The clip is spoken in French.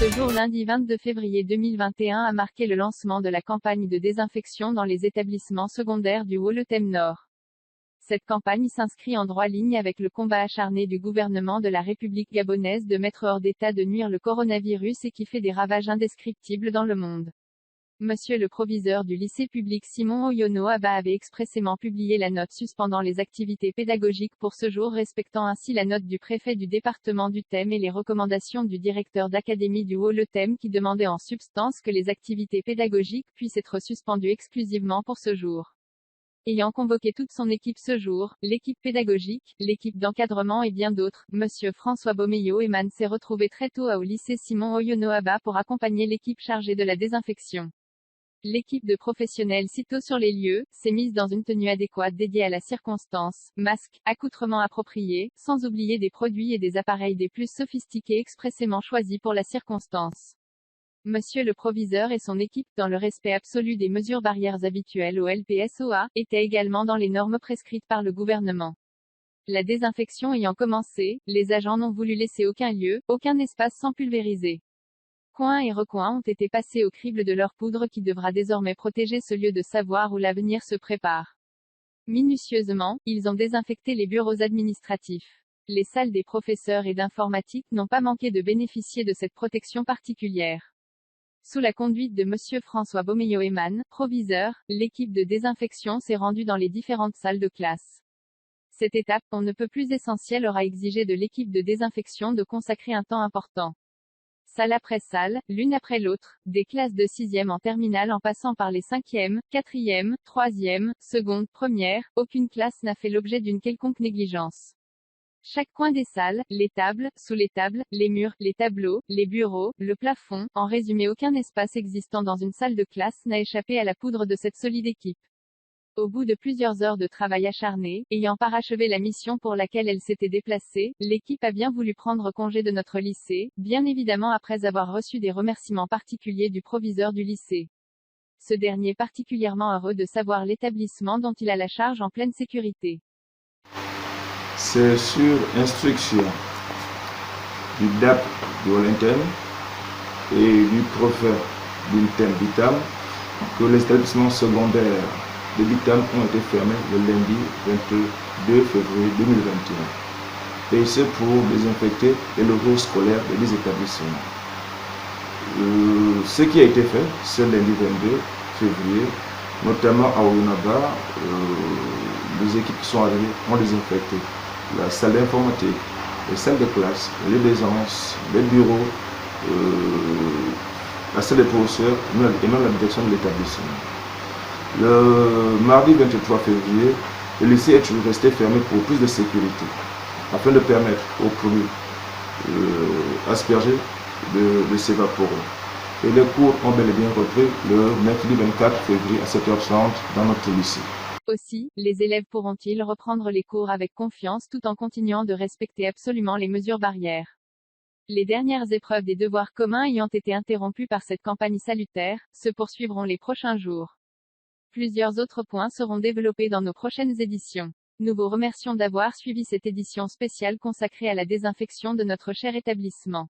Ce jour lundi 22 février 2021 a marqué le lancement de la campagne de désinfection dans les établissements secondaires du Haut-le-Thème Nord. Cette campagne s'inscrit en droit ligne avec le combat acharné du gouvernement de la République gabonaise de mettre hors d'état de nuire le coronavirus et qui fait des ravages indescriptibles dans le monde. Monsieur le proviseur du lycée public Simon Oyono Aba avait expressément publié la note suspendant les activités pédagogiques pour ce jour, respectant ainsi la note du préfet du département du Thème et les recommandations du directeur d'académie du Haut-le-Thème qui demandait en substance que les activités pédagogiques puissent être suspendues exclusivement pour ce jour. Ayant convoqué toute son équipe ce jour, l'équipe pédagogique, l'équipe d'encadrement et bien d'autres, Monsieur François Bomeyo Eman s'est retrouvé très tôt au lycée Simon Oyono Aba pour accompagner l'équipe chargée de la désinfection. L'équipe de professionnels sitôt sur les lieux, s'est mise dans une tenue adéquate dédiée à la circonstance, masques, accoutrements appropriés, sans oublier des produits et des appareils des plus sophistiqués expressément choisis pour la circonstance. Monsieur le proviseur et son équipe, dans le respect absolu des mesures barrières habituelles au LPSOA, étaient également dans les normes prescrites par le gouvernement. La désinfection ayant commencé, les agents n'ont voulu laisser aucun lieu, aucun espace sans pulvériser. Coins et recoins ont été passés au crible de leur poudre qui devra désormais protéger ce lieu de savoir où l'avenir se prépare. Minutieusement, ils ont désinfecté les bureaux administratifs. Les salles des professeurs et d'informatique n'ont pas manqué de bénéficier de cette protection particulière. Sous la conduite de Monsieur François Bomeyo Eman, proviseur, l'équipe de désinfection s'est rendue dans les différentes salles de classe. Cette étape, on ne peut plus essentielle, aura exigé de l'équipe de désinfection de consacrer un temps important. Salle après salle, l'une après l'autre, des classes de 6e en terminale en passant par les 5e, 4e, 3e, seconde, première, aucune classe n'a fait l'objet d'une quelconque négligence. Chaque coin des salles, les tables, sous les tables, les murs, les tableaux, les bureaux, le plafond, en résumé aucun espace existant dans une salle de classe n'a échappé à la poudre de cette solide équipe. Au bout de plusieurs heures de travail acharné, ayant parachevé la mission pour laquelle elle s'était déplacée, l'équipe a bien voulu prendre congé de notre lycée, bien évidemment après avoir reçu des remerciements particuliers du proviseur du lycée. Ce dernier particulièrement heureux de savoir l'établissement dont il a la charge en pleine sécurité. C'est sur instruction du DAP de Haut-le-Thème et du préfet du Thème que les établissements secondaires de l'ITAM ont été fermés le lundi 22 février 2021. Et c'est pour désinfecter les locaux scolaires des 10 établissements. Ce qui a été fait ce lundi 22 février, notamment à Ounaba, les équipes qui sont arrivées ont désinfecté la salle d'informatique, les salles de classe, les lieux les bureaux, la salle des professeurs et même la direction de l'établissement. Le mardi 23 février, le lycée est toujours resté fermé pour plus de sécurité, afin de permettre aux produits aspergés de s'évaporer. Et les cours ont bel et bien repris le mercredi 24 février à 7h30 dans notre lycée. Aussi, les élèves pourront-ils reprendre les cours avec confiance tout en continuant de respecter absolument les mesures barrières. Les dernières épreuves des devoirs communs ayant été interrompues par cette campagne salutaire, se poursuivront les prochains jours. Plusieurs autres points seront développés dans nos prochaines éditions. Nous vous remercions d'avoir suivi cette édition spéciale consacrée à la désinfection de notre cher établissement.